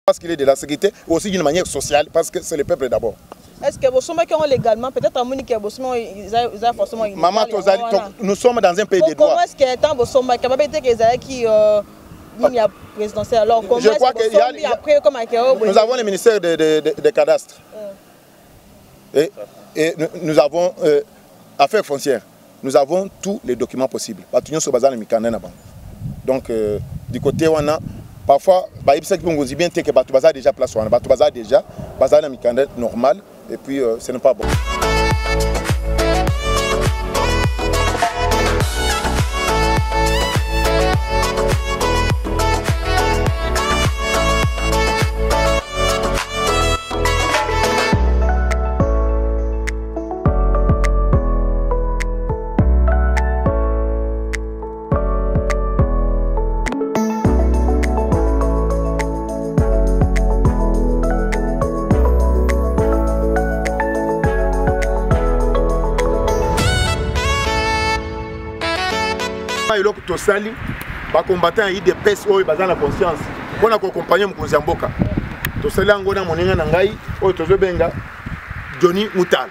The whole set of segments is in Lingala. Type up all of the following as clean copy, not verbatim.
parce qu'il est de la sécurité, aussi d'une manière sociale, parce que c'est le peuple d'abord. Est-ce que vos sommets qui ont légalement, peut-être à Monique, vos sommets, ils ont forcément... Maman, nous sommes dans un pays de droit. Comment est-ce qu'il y a tant vos sommets, qui présidentiel, alors comment je crois qu'il y a... Après, nous avons le ministère des cadastres. Et nous avons affaires foncières. Nous avons tous les documents possibles. Donc, du côté où on a, parfois, il bien que Batoubaza déjà place, Batoubaza déjà, Baza normal, et puis ce n'est pas bon. Les combattants ont des pèses dans la conscience. On a accompagné Mboka. Tosali angona moninga nangai, benga Johnny Moutal.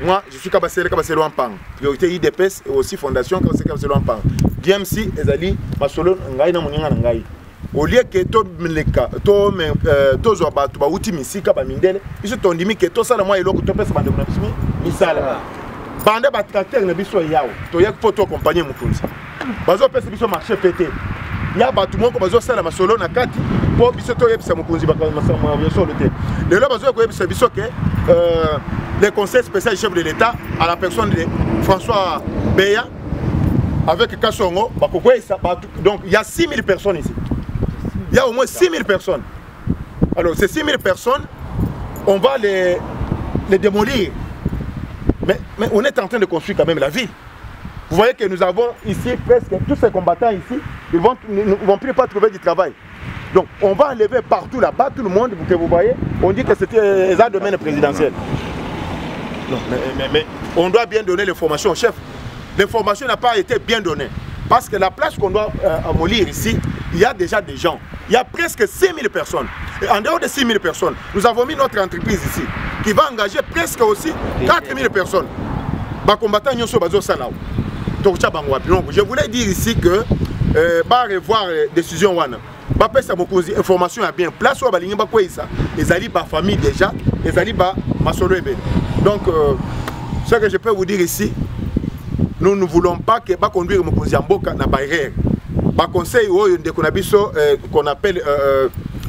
Moi, je suis Kabasele Wampang. Priorité IDPS et aussi Fondation Kabasele Wampang. DMC ezali masolo ngai na moninga nangai. Au lieu que to zo batu ba uti misika ba mindele, biso tondimi que to sala moi eloko to pesa bande na bismi misala. Bande ba tracteur na biso yao. To yak poto accompagner mukunzi. Bazo pesa biso marché pété. Ya batu moko bazo sala masolo na kati po biso to yebisa mukunzi ba masama ya solo te. Le lo bazo ko yebisa biso que le conseil spécial chef de l'État à la personne de François Beya avec Kassongo, donc il y a 6000 personnes ici. Il y a au moins 6000 personnes. Alors ces 6000 personnes, on va les démolir. Mais on est en train de construire quand même la ville. Vous voyez que nous avons ici presque tous ces combattants ici, ils ne vont plus pas trouver du travail. Donc on va enlever partout là-bas, tout le monde, que vous voyez, on dit que c'était un domaine présidentiel. Non, mais on doit bien donner l'information au chef. L'information n'a pas été bien donnée. Parce que la place qu'on doit amollir ici, il y a déjà des gens. Il y a presque 6000 personnes. Et en dehors de 6000 personnes, nous avons mis notre entreprise ici, qui va engager presque aussi 4000 personnes. Je voulais dire ici que, revoir les décisions, information à bien place, les alliés par famille déjà, les alliés par Masolo Ebe. Donc, ce que je peux vous dire ici, nous ne voulons pas que conduire Mokozi Mboka na barrière. Par conseil qu'on appelle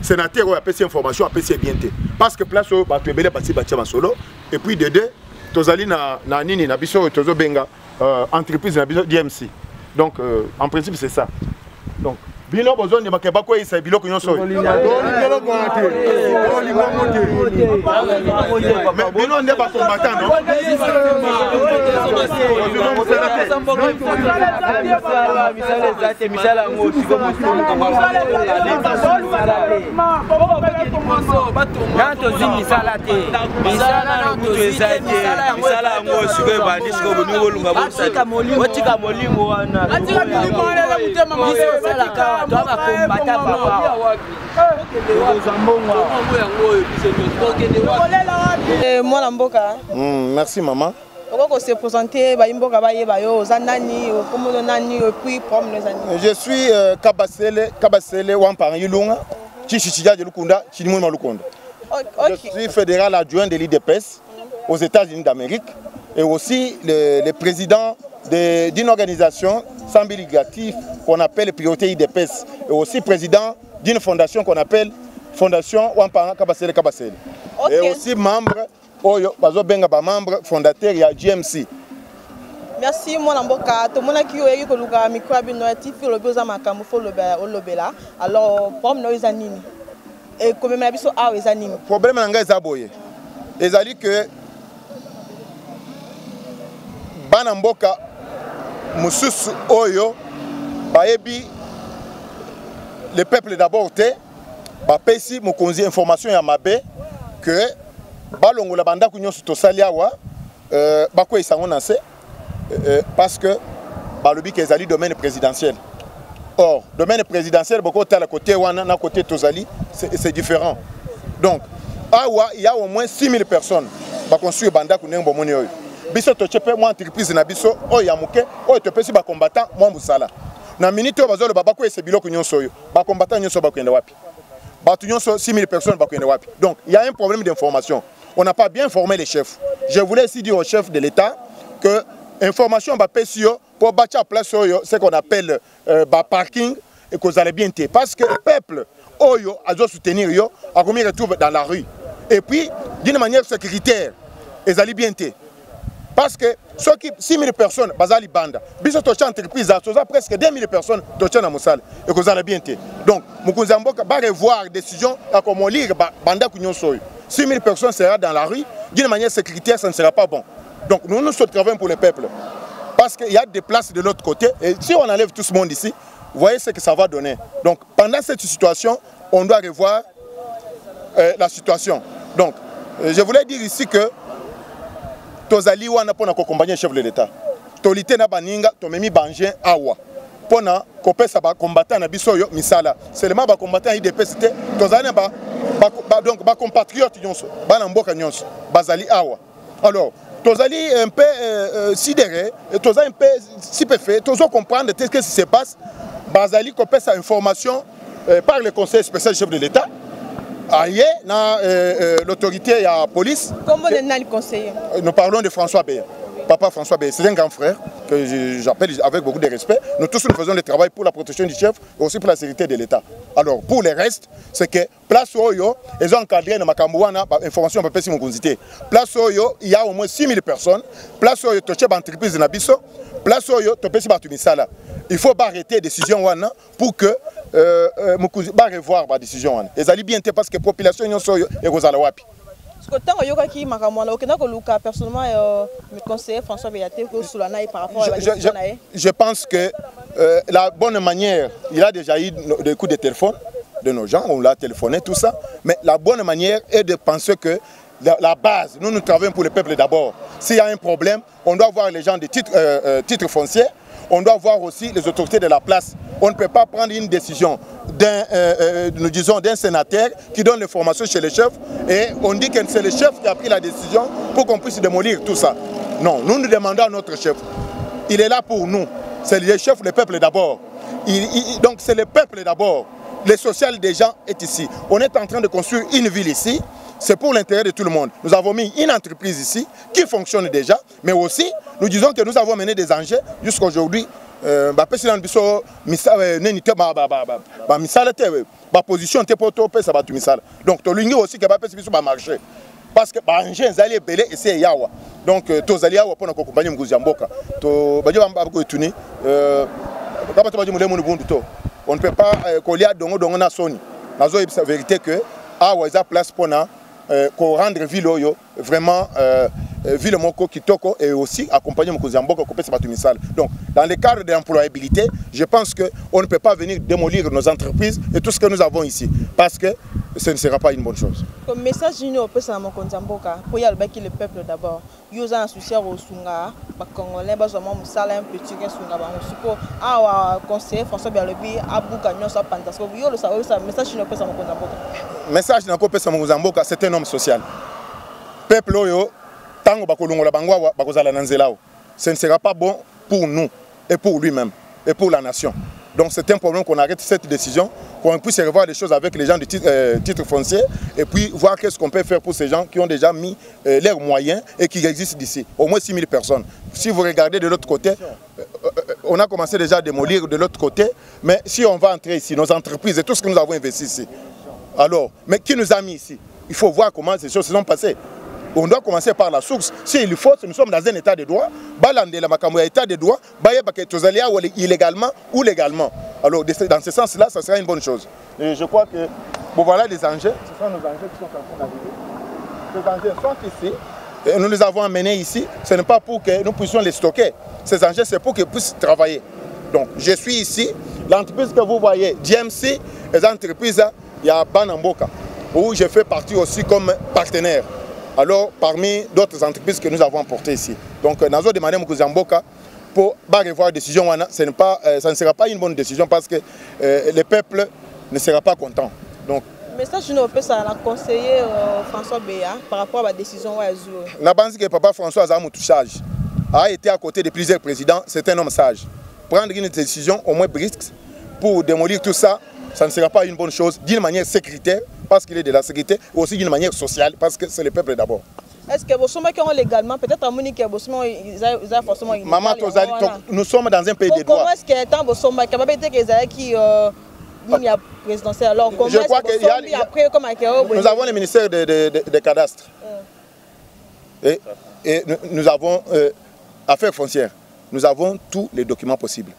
sénateur ou appelle information appelle bien. Parce que place où tu es bâti Masolo et puis de deux, tozali na nini na biso tozo benga entreprise na biso DMC. Donc en principe c'est ça. Donc bino besoin de makeba ko isa biloko nyonso. Mais bino ne ba combattant non. Merci maman. Je suis Kabasele Wampang Yulunga, Chichichidja de Lukunda, Chimouima Lukunda. Je suis fédéral adjoint de l'IDPS aux États-Unis d'Amérique et aussi le président d'une organisation sans but lucratif qu'on appelle Priorité IDPS et aussi président d'une fondation qu'on appelle Fondation Wampang Kabasele Kabasele. Et aussi membre, membre fondateur de GMC. Merci mon amboka to mona ki oyi ko luka micro bi no ti fi lo bi ozama kamu fo lo lobela alors pom no izanini et comme me biso a izanini problème nga ezaboye ezali que bana mboka mususu oyo baebi le peuple d'abord te ba pesi mokonzi information ya mabe que balongola banda ku nyonso to saliawa bako isango na se parce que le domaine présidentiel. Or, domaine présidentiel, beaucoup de côté Wana, na côté Tozali, c'est différent. Donc, il y a au moins 6 000 personnes qui construisent Banda Kounen Bomoni. Biso Tochepe, moi entreprise na biso, Yamuke, Topesi ba combattant, moi Moussala. Na minute où bazolo babako et sebilo kunyon soyo, ba combattant nyon so ba kwende wapi. Ba tunyon so 6 000 personnes ba kwende wapi. Donc, il y a un problème d'information. On n'a pas bien formé les chefs. Je voulais aussi dire aux chefs de l'État que information ba pesio pour bâtir place ce qu'on appelle parking et que vous allez bien être. Parce que le peuple oyo a dû soutenir yo a commis retrouve dans la rue. Et puis d'une manière sécuritaire, ils allaient bien être. Parce que ceux qui 6 000 personnes bazali banda, biso tocha entreprise a presque 2 000 personnes tocha na musala et que vous allez bien être. Donc Mukunzamboka va revoir décision à comment lire banda kunyon soyo. 6 000 personnes sera dans la rue, d'une manière sécuritaire, ça ne sera pas bon. Donc nous travaillons pour le peuple. Parce qu'il y a des places de l'autre côté. Et si on enlève tout ce monde ici, vous voyez ce que ça va donner. Donc pendant cette situation, on doit revoir la situation. Donc je voulais dire ici que Tozali wana pona accompagner le chef de l'État. Tolité na baninga, tomemi bangé awa. Pona kopesa ba combattant na biso yo misala. Seulement ba combattant IDP c'était Tozali donc ba compatriotes nyonso, ba na mboka nyonso, bazali awa. Alors Tozali un peu sidéré, Tozali un peu stupéfait, Tozo comprendre ce qui se passe. Bazali kopesa information par le conseil spécial du chef de l'État. Aïe, l'autorité et la police. Comment le conseiller? Nous parlons de François Béa. Papa François Béa, c'est un grand frère que j'appelle avec beaucoup de respect. Nous tous nous faisons le travail pour la protection du chef et aussi pour la sécurité de l'État. Alors pour le reste, c'est que place Oyo, ils ont encadré dans Makambouana, information à Pessi Mokunzité. Place Oyo, il y a au moins 6 000 personnes. Place Oyo, Toche entreprise Nabiso. Place Oyo, Topesi Batumisala. Il faut arrêter la décision pour que Mokunzi va revoir la décision. Ils allaient bien parce que la population est aux wapi. Personnellement, me conseiller François Béaté par rapport à la décision. Je pense que la bonne manière, il a déjà eu des coups de téléphone de nos gens, on l'a téléphoné, tout ça. Mais la bonne manière est de penser que la base, nous travaillons pour le peuple d'abord. S'il y a un problème, on doit voir les gens de titres fonciers, on doit voir aussi les autorités de la place. On ne peut pas prendre une décision d'un sénateur qui donne l'information chez le chef et on dit que c'est le chef qui a pris la décision pour qu'on puisse démolir tout ça. Non, nous demandons à notre chef. Il est là pour nous. C'est le chef, le peuple d'abord. Donc c'est le peuple d'abord. Le social des gens est ici. On est en train de construire une ville ici. C'est pour l'intérêt de tout le monde. Nous avons mis une entreprise ici qui fonctionne déjà, mais aussi nous disons que nous avons mené des enjeux jusqu'à aujourd'hui. Position donc aussi que marché parce que les belé et c'est yawa donc tozali yawa pour accompagner Muguzamboka to on ne peut pas coller dongo na soni nazo la vérité que awa isa place pour rendre ville oyo vraiment ville moko kitoko et aussi accompagner Muguzamboka kopesa batu misala. Donc dans le cadre de l'employabilité, je pense que on ne peut pas venir démolir nos entreprises et tout ce que nous avons ici parce que ce ne sera pas une bonne chose. Comme message junior peut ça Muguzamboka pour y aller le peuple d'abord. Yosa associé au Sunga, ba congolais ba zoma musala un petit que Sunga ba musiko a conseiller François Bialobi abuka nyoso pantasco yo le ça message junior peut ça Muguzamboka. Message junior peut ça Muguzamboka, c'est un homme social. Peuple oyo tango bakolongola bangwa bakozala na nzelao. Ce ne sera pas bon pour nous et pour lui-même et pour la nation. Donc c'est un problème qu'on arrête cette décision, qu'on puisse revoir les choses avec les gens de titre foncier et puis voir qu'est-ce qu'on peut faire pour ces gens qui ont déjà mis leurs moyens et qui existent d'ici. Au moins 6 000 personnes. Si vous regardez de l'autre côté, on a commencé déjà à démolir de l'autre côté, mais si on va entrer ici, nos entreprises et tout ce que nous avons investi ici, alors, mais qui nous a mis ici? Il faut voir comment ces choses se sont passées. On doit commencer par la source. S'il faut, nous sommes dans un état de droit. Balande la makamou état de droit. Baye baketozalia illégalement ou légalement. Alors dans ce sens-là, ça sera une bonne chose. Et je crois que bon, voilà les enjeux. Ce sont nos enjeux qui sont en train d'arriver. Les enjeux sont ici. Et nous les avons amenés ici. Ce n'est pas pour que nous puissions les stocker. Ces enjeux, c'est pour qu'ils puissent travailler. Donc je suis ici. L'entreprise que vous voyez, GMC, les entreprises, il y a Banamboka, où je fais partie aussi comme partenaire. Alors, parmi d'autres entreprises que nous avons apportées ici. Donc, nous avons demandé à Muguzamboka, pour revoir la décision, ça ne sera pas une bonne décision parce que le peuple ne sera pas content. Donc, message nous peut ça la conseiller François Béa par rapport à la décision la pense que papa François Azamoutou-Charge a été à côté de plusieurs présidents, c'est un homme sage. Prendre une décision au moins brisque pour démolir tout ça, ça ne sera pas une bonne chose d'une manière sécuritaire parce qu'il est de la sécurité, aussi d'une manière sociale parce que c'est le peuple d'abord. Est-ce que vous sommes légalement, peut-être à Monique, vous sommes forcément Maman, nous sommes dans un pays de droit. Comment est-ce que tant vous sommes capables de qui présidentielle alors comment je crois que nous avons le ministère des cadastres et nous avons affaires foncières. Nous avons tous les documents possibles.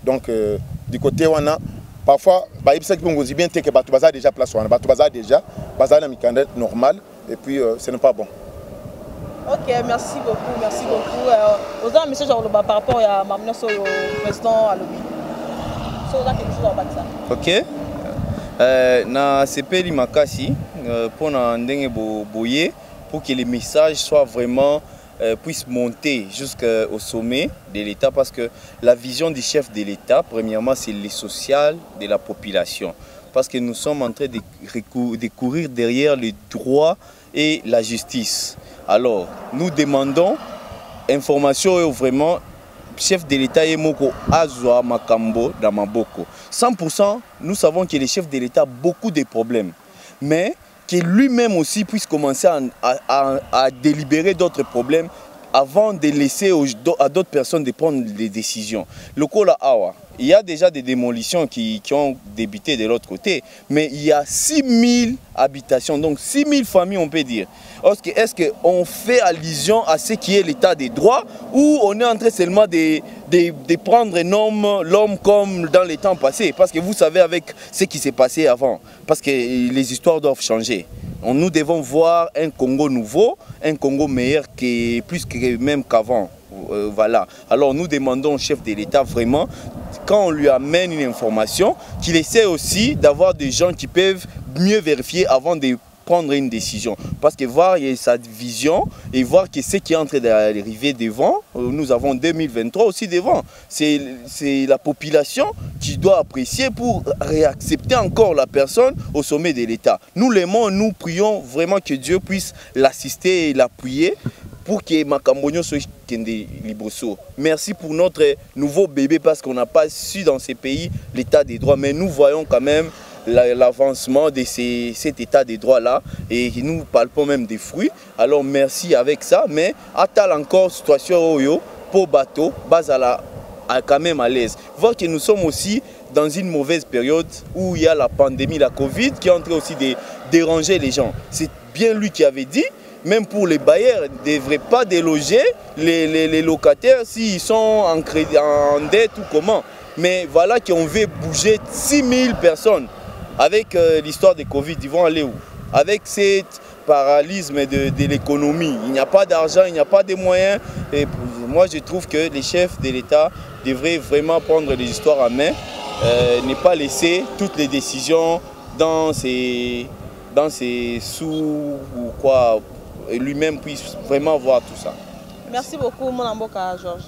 Donc du côté on a parfois on dit bien que Batoubaza déjà place Batoubaza déjà normal et puis ce n'est pas bon. Ok, merci beaucoup. Vous avez un message par rapport à Mamna Soyo, président à l'OBI. Ok. Na CPL Makasi pour ndenge boye pour que les messages soient vraiment puissent monter jusqu'au sommet de l'État parce que la vision du chef de l'État, premièrement, c'est le social de la population. Parce que nous sommes en train de courir derrière les droits et la justice. Alors, nous demandons information vraiment chef de l'État est Moko Azwa Makambo dans Maboko. 100%, nous savons que le chef de l'État a beaucoup de problèmes. Mais que lui-même aussi puisse commencer à délibérer d'autres problèmes avant de laisser à d'autres personnes de prendre des décisions. Le Kola Awa, il y a déjà des démolitions qui ont débuté de l'autre côté, mais il y a 6000 habitations, donc 6000 familles on peut dire. Est-ce qu'on fait allusion à ce qui est l'état des droits ou on est en train seulement de prendre l'homme comme dans les temps passés? Parce que vous savez avec ce qui s'est passé avant, parce que les histoires doivent changer. Nous devons voir un Congo nouveau, un Congo meilleur, plus que même qu'avant. Voilà. Alors nous demandons au chef de l'État vraiment, quand on lui amène une information, qu'il essaie aussi d'avoir des gens qui peuvent mieux vérifier avant de prendre une décision. Parce que voir sa vision et voir que ce qui est en train d'arriver devant, nous avons 2023 aussi devant. C'est la population qui doit apprécier pour réaccepter encore la personne au sommet de l'État. Nous l'aimons, nous prions vraiment que Dieu puisse l'assister et l'appuyer pour que Makambonyo soit Liboso. Merci pour notre nouveau bébé parce qu'on n'a pas su dans ces pays l'état des droits. Mais nous voyons quand même l'avancement de cet état des droits-là et nous palpons même des fruits. Alors merci avec ça, mais attends encore situation Oyo pour bateau, Bazala quand même à l'aise. Voir que nous sommes aussi dans une mauvaise période où il y a la pandémie, la Covid, qui est en train aussi de déranger les gens. C'est bien lui qui avait dit, même pour les bailleurs, ils ne devraient pas déloger les locataires s'ils sont en dette ou comment. Mais voilà qu'on veut bouger 6000 personnes. Avec l'histoire de Covid, ils vont aller où? Avec cette paralysme de l'économie, il n'y a pas d'argent, il n'y a pas de moyens. Et moi, je trouve que les chefs de l'État devraient vraiment prendre les histoires en main, ne pas laisser toutes les décisions dans ses sous ou quoi, et lui-même puisse vraiment voir tout ça. Merci beaucoup, mon amboka, Georges.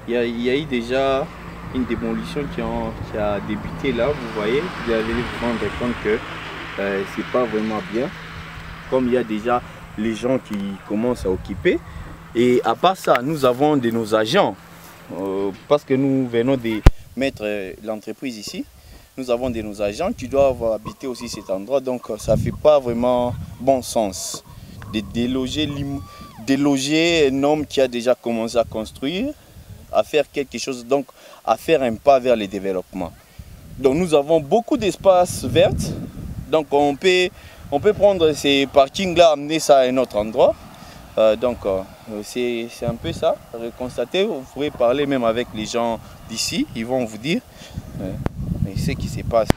Il y a eu déjà une démolition qui a débuté là, vous voyez, vous allez vous rendre compte que c'est pas vraiment bien, comme il y a déjà les gens qui commencent à occuper. Et à part ça, nous avons de nos agents, parce que nous venons de mettre l'entreprise ici, nous avons de nos agents qui doivent habiter aussi cet endroit, donc ça ne fait pas vraiment bon sens de déloger un homme qui a déjà commencé à construire, à faire quelque chose, donc à faire un pas vers le développement. Donc nous avons beaucoup d'espaces verts, donc on peut prendre ces parkings-là, amener ça à un autre endroit. C'est un peu ça, constater, vous pourrez parler même avec les gens d'ici, ils vont vous dire ce qui se passe.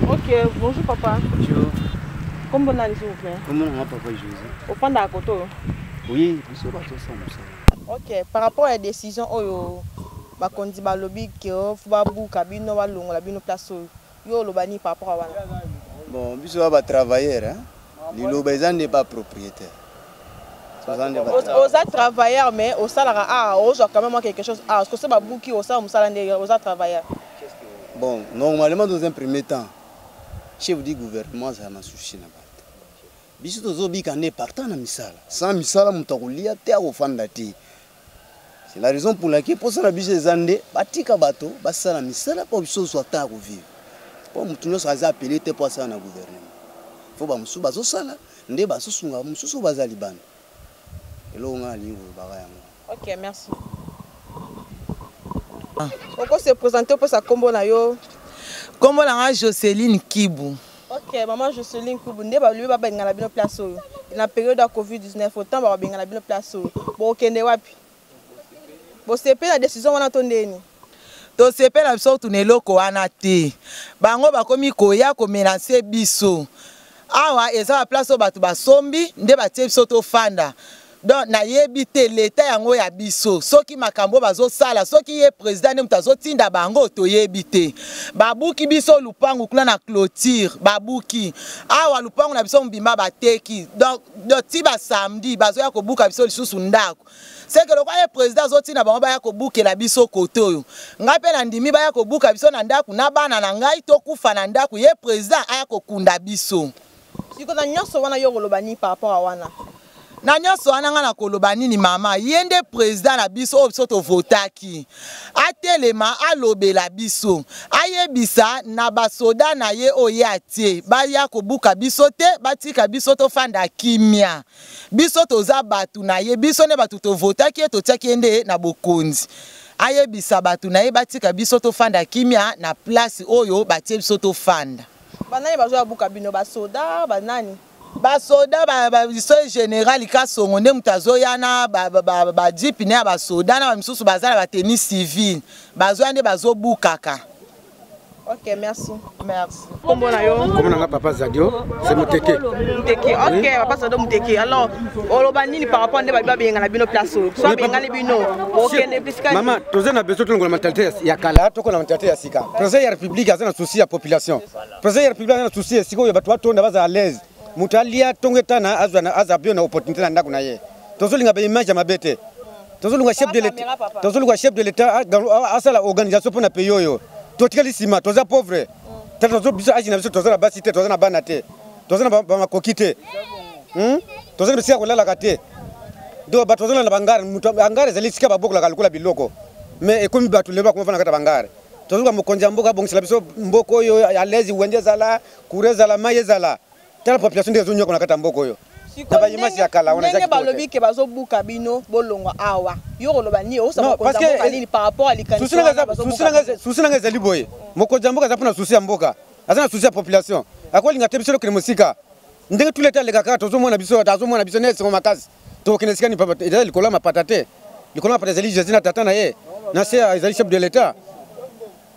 Ok, bonjour papa. Bonjour. Comment vous allez s'il vous plaît? Comment on a papa José? Au fond de la côte. Oui, nous sommes tous ensemble. Ok, par rapport à la décision, bah qu'on dit bah lobby que faut pas bouger cabine, va long la bino place yo le bani par rapport à voilà. Bon, bisous à travailleur hein. Le lobby n'est pas propriétaire. Aux travailleurs, mais au salaire, quand même quelque chose. Parce que c'est pas beaucoup au salaire, aux travailleurs. Bon, normalement, dans un premier temps, chef du gouvernement, ça m'a souci. Biso tozobi kane partant na misala. Sans misala mutakulia te akofandati. C'est la raison pour laquelle pour ça la biso ezande batika bato basala misala pour biso soit ta ko vivre. Pour mutunyo ça za appeler te pour ça na gouvernement. Faut ba musu bazo sala nde bazo sunga mususu bazali bana. Elo nga lingo bagaya. OK, merci. Pourquoi se présenter pour sa combo na yo? Combo na Jocelyne Kibu. Ok, maman Jocelyne Kibu, nde ba lui ba benga na bino place oyo. Na période de Covid-19, autant ba benga na bino place oyo. Bo kende wapi? Bo sepe la décision wana tondeni. To sepe la biso tuneloko wana te. Bango bakomi koya ko menacer biso. Awa eza ba place oyo bato basombi nde batie biso to fanda. Donc na yebite l'état yango ya biso soki makambo bazo sala soki ye président ne mutazo tinda bango to yebite babuki biso lupangu kula na clôture babuki awa lupangu na biso mbimba bateki donc ti ba samedi bazo ya kobuka biso lisusu ndako c'est que le roi président zo tinda bango ba ya kobukela biso koto yo ngape na ndimi ba ya kobuka biso na ndako na bana na ngai to kufa na ndako ye président aya kokunda biso siko na nyonso wana yo kolobani par rapport à wana. Na nyonso wana nga na koloba nini mama yende président na biso o biso to votaki atelema alobela biso ayebisa na basoda na ye oye atie baya kobuka biso te batika biso to fanda kimia biso toza batu na ye biso ne batu to votaki to tiaki ende na bokonzi ayebisa batu na ye batika biso to fanda kimia na place oyo batie biso to fanda banani bazo buka bino basoda banani basoda biso général Kasongo nde mutazo yana ba jeep ne ba soda na misusu bazala ba tenue civile bazo ande bazo bukaka. OK, merci. Merci. Kombo na yo? Kombo na papa Zadio, c'est Muteke. Muteke. OK, papa Zadio Muteke. Alors, oloba nini par rapport nde ba benga na bino place o? So benga le bino. OK, ne pisika. Maman, toza na besoin de la mentalité ya kala, toko na mentalité ya sika. Président ya République azana souci ya population. Président ya République azana souci siko yo batu batonda baza à l'aise. Mutalia tongetana azabio na opportunité na ndako na ye. Tozolinga ba image ya mabete. Tozolinga chef de l'État. Tozolinga chef de l'État asala organisation pour na pays yo. Totikali sima toza pauvre. Tozo biso aji na biso toza na basi te toza na bana te. Toza na ba makoki te. Toza na biso kolala kate. Do ba toza na bangare mutu bangare zali sika ba bokola kalukula biloko. Mais ekomi batu leba ko fana kata bangare. Toza mo konja mboka bongisa biso mboko yo ya lezi wende zala kureza la maye zala. La population des zones qu'on a kata mboko yo. Taba imasi ya kala wana zaki. Balobi ke bazo buka bino bolongo awa. Yo koloba ni o sa mokonza mboka nini par rapport à likanisi. Susina ngezali boye. Mokonza mboka za pona susi ya mboka. Azana susi ya population. Akolinga te biso lo musika. Ndenge tous les temps les kaka tozo mona biso tazo mona biso nesi makasi. To kinesika ni papa ezali likola mapatate. Likola mapatate ezali Jésus tata na ye. Na se ezali chef de l'état.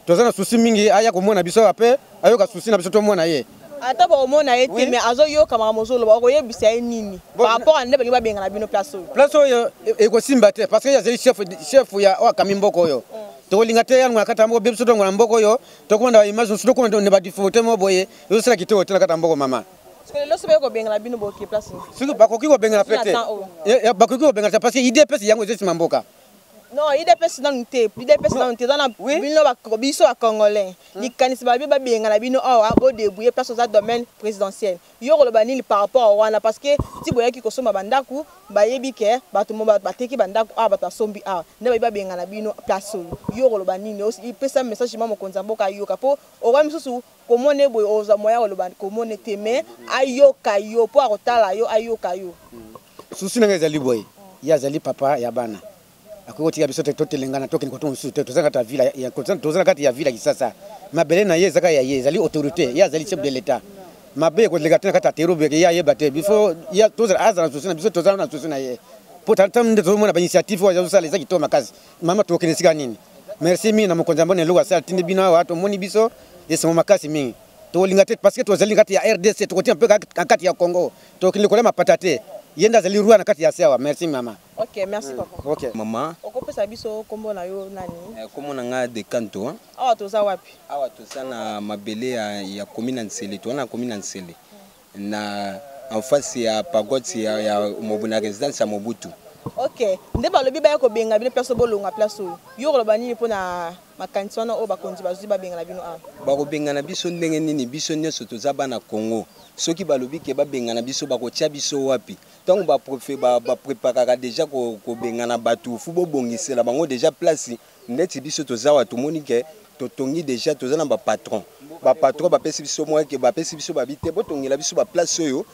Tozana susi mingi aya ko mona biso ape ayoka susi na biso to mona ye. Ata ba omona ete mais azo yo kama mozolo ba ko yebisa nini par rapport à ndebe ba benga na bino place oyo place oyo eko simba te parce que ya chef ya wa kamimboko yo to linga te yango akata mboko biso to ngona mboko yo to komanda image so to komanda ne ba difote mo boye yo sala kito te na kata mboko mama parce que lo sobe ko benga na bino boki place siko ba ko ki ko benga na pete ya ba ko ki ko benga parce que idée pese yango ezesi mamboka. Non, il est personne dans le thé. Il est personne dans le thé. Dans la bino ba biso ba congolais. Ni kanisi ba ba benga na bino awa bo débrouiller place au domaine présidentiel. Yo ko lo banili par rapport à wana parce que ti boya ki ko soma bandaku ba yebi ke ba to mo ba teki bandaku a ba ta sombi a. Ne ba benga na bino place yo ko lo banini il peut ça message mo konza mboka yo kapo o wa misusu komone boy oza moya lo ban komone teme ayoka yo po akotala yo ayoka yo. Susi na ngezali boy. Ya zali papa ya bana. Akoti biso te totelengana tokeni koto musu te tozanga ta villa ya tozanga kati ya villa kisasa mabele na ye zaka ya ye zali autorité ya zali chef de l'état mabe ko lega tena kata terobe ya ye bate before ya tozala azana susina biso tozala na susina ye potantam nde tozomona ba initiative wa zosala ezaki to makazi mama tokeni sika nini merci mi na mokonza mbone loko sala tindi bino wa to moni biso esemo makasi mingi to linga te parce que tozali kati ya RDC to kotia un peu kati ya Congo tokeni kola mapatate yenda zali ruwa na kati ya sewa merci mama. OK, merci papa. OK maman okopesa biso kombo na yo nani kombo na nga de kanto awa toza wapi awa toza na mabele ya commune Nsele to na commune Nsele na en face ya pagode ya Mobuna résidence ya Mobutu. Ok, nde balobi ba ko benga bino place bolonga place yo ko bani pona makanisi wana o bakonzi bazwi babenga na bino a bako benga na biso ndenge nini biso nyonso toza bana Congo soki balobi ke babenga na biso bakotia biso wapi tango ba préparaka déjà ko benga na batu fu bo bongisela bango déjà place ndeti biso toza wa tumoni ke totongi déjà toza na ba patron bapesi biso mwa ke bapesi biso babite botongela biso ba place oyo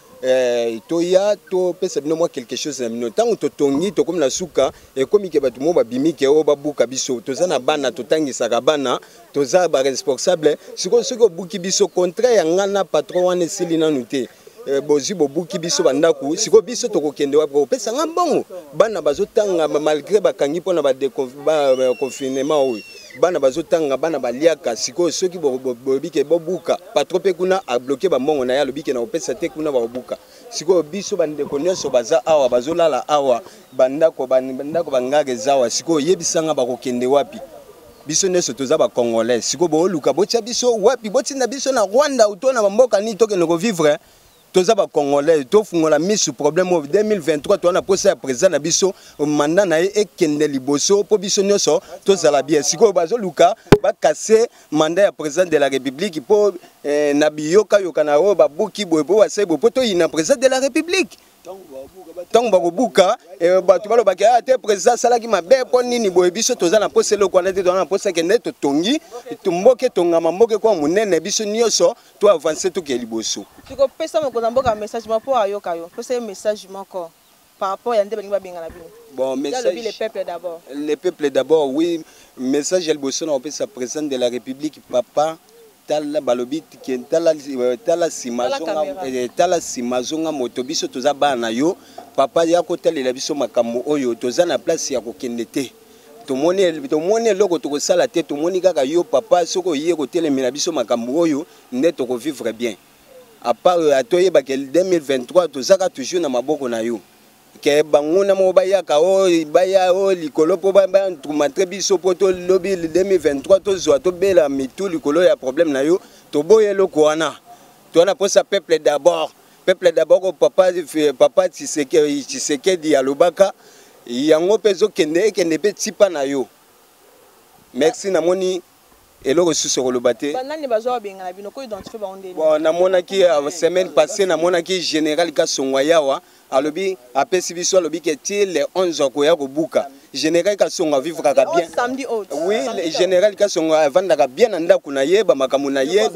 toya to pesa bino mwa quelque chose na bino tango totongi tokomi na suka ekomi ke batu mo babimi ke o babuka biso toza na bana totangisaka bana toza ba responsable siko siko buki biso contraire ya ngana patron wana esili nanu te bozi bobuki biso bandaku siko biso tokokende wa kopesa ngambongo bana bazotanga malgré bakangi pona ba confinement oyo bana bazotanga bana baliaka siko soki bobike bobuka patron pe kuna a bloquer ba mbongo na ya lobike na opesa te kuna babuka siko biso bandeko nyonso baza awa bazolala awa bandako bangage zawa siko yebisanga bakokende wapi biso nyonso toza ba congolais siko booluka botia biso wapi botinda biso na Rwanda utona bamboka ni tokende ko vivre toza ba congolais to fungola misu problème au 2023 to na posa ya président na biso mandat na ekende liboso po biso nyonso tozala bien siko bazo luka ba casser mandat ya président de la république po na biyoka yokana o ba buki boyebo wa sebo po to ina président de la république tango bakobuka bato balobaki ate président salaki mabe po nini boye biso toza na posa eloko wana te toza na posa kende totongi tumboke tongama mboke kwa munene biso nyonso to avancer toke liboso tiko pesa mokonza mboka message mapo ayoka yo pesa message moko par rapport à ndebe ninga benga na bino bon message le peuple d'abord oui message liboso na pesa président de la république papa tala balobi tala simazonga moto biso toza bana yo papa ya kotalela biso makambo oyo toza na place ya kokende te tomoni eloko tokosala te tomoni kaka yo papa soko ye kotelemela biso makambo oyo nde tokovivre bien à part atoyebaka 2023 tozaka toujours na maboko na yo ke banguna mo bayaka o baya o likolo po ba ntumatre biso po to lobby 2023 to zo to bela mitu likolo ya problème na yo to boye loko wana to na posa peuple d'abord ko papa Tshisekedi alobaka yango pezo kende pe tipa na yo merci na moni eloko susu kolobate banani bazo benga na bino ko identifier ba ondeli bon na monaki semaine passée na monaki général Kasongwa yawa alobi apesi biso alobi ke ti le 11 ko ya ko buka général Kasongwa vivre ka bien oui le général Kasongwa vandaka bien na ndako na ye ba makamu na ye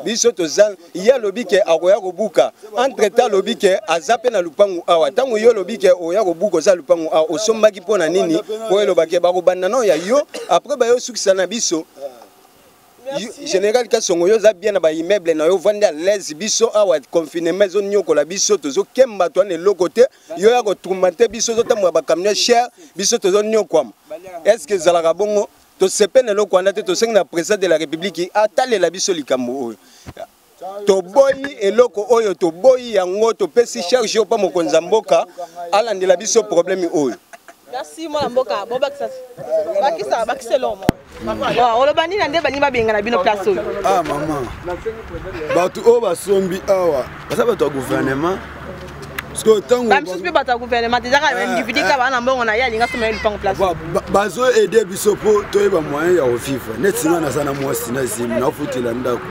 biso tozal ya alobi ke akoya ko buka entre temps alobi ke azape na lupangu awa tango yo alobi ke oya ko buka za lupangu awa osombaki pona nini ko elobaki ba ko banda no ya yo après ba yo sukisa na biso général Kasongo yo za bien na ba immeuble na yo vandi à l'aise biso awa confinement zo nyoko la biso tozo kemba to ne lokote yo ya ko trumate biso zo tamwa ba camion cher biso tozo nyoko est-ce que zalaka bongo to sepene loko anda te to senga na président de la république atale la biso likambo oyo to boyi eloko oyo to boyi yango to pesi charge yo pa mokonza mboka alandela biso problème oyo. Merci moi mboka bon bakisa lomo bon olobani na nde bani babenga na bino place oyo ah maman batu o basombi awa basa bato gouvernement parce que tango ba msusu bato gouvernement déjà ka individu ka bana mbongo na ya linga soma lupango place bazo aider biso po toyeba moyen ya vivre net singa na sana mwasi na zimi na futila ndako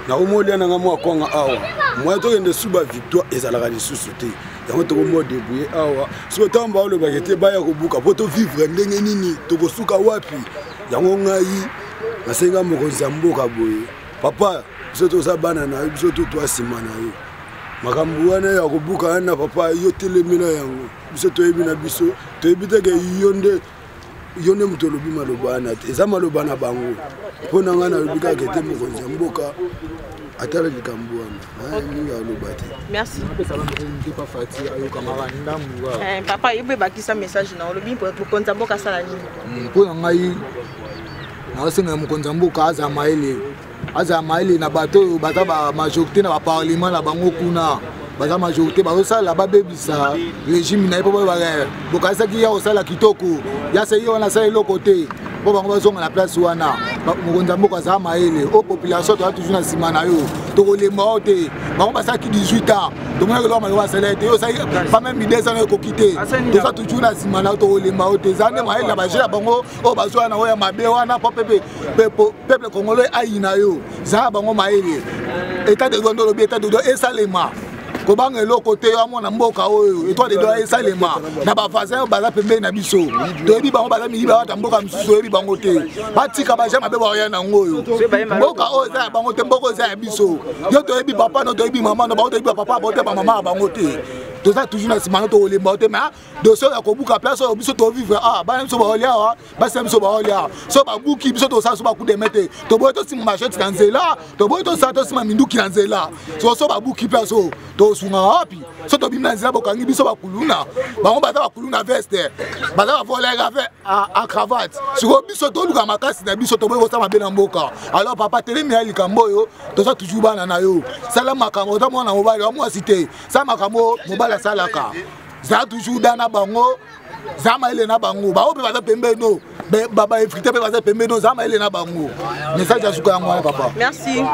na umolia na ngamwa konga awa moyen to kende suba victoire ezalaka lisusu te yango tokomo débrouiller awa so tamba o le bagete baya kobuka po to vivre ndenge nini tokosuka wapi yango ngai nasenga mokonzi mboka boye papa biso toza bana na biso to asima na yo makambo wana ya kobuka na papa yo telemela yango biso toyebi na biso toyebi te ke yonde muto lobi maloba na te eza maloba na bango mpo na nga na lobi kaka ete mokonzi mboka atala likambo wana ninga loba te merci papa yebe bakisa message na lobi mokonzi mboka sala nini mpo na ngai naosenga mokonzi mboka aza maele na bato oyo baza ba majorité na ba parlement na bango kuna baza majorité bazosala babebisa régime na ye mpo bokasaki ya kosala kitoko ya se ye wana asala eloko te mpo bango bazonga na place wana mokonza mboka za maele o population to toujours na sima na yo to kolemba te bango basaki 18 ans to mona ko maloba salaire te yo sai pas même idée ça na ko quitter to ça toujours na sima na to kolemba te zane maele na bajela bango o bazwa na oya mabe wana peuple congolais aina yo za bango maele état de droit de état de droit et salema kobanga eloko te ya mwana mboka oyo état de droit et salema na ba voisin baza pembe na biso to ebi bango baza miyiba wata mboka misusu ebi bango te batika baja mabe ba ya na ngoyo mboka oyo za bango te mboka za ya biso yo to ebi papa no to ebi mama no ba to ebi papa ba to ba mama bango te to ça toujours na simana to olemba te mais dossier ya kobuka place oyo biso to vivre ba biso ba olia ba sem biso ba olia so ba buki biso to sa so ba ku de mete to boyo to sim machete na nzela to boyo to sa to sim minduki na nzela so ba buki place oyo to sunga wapi so to bimna nzela bokangi biso ba kuluna bango baza ba kuluna veste baza ba voler avec à cravate so biso to luka makasi na biso to boyo sa mabe na mboka alors papa telemi ya likambo yo to ça toujours bana na yo sala makambo to mwana mobali wa mwasi te sa makambo mobali salaka za toujours dana bango zama ile na bango ba ope baza pembe no baba efrité pe baza pembe no zama ile na bango message ya suka yango papa merci.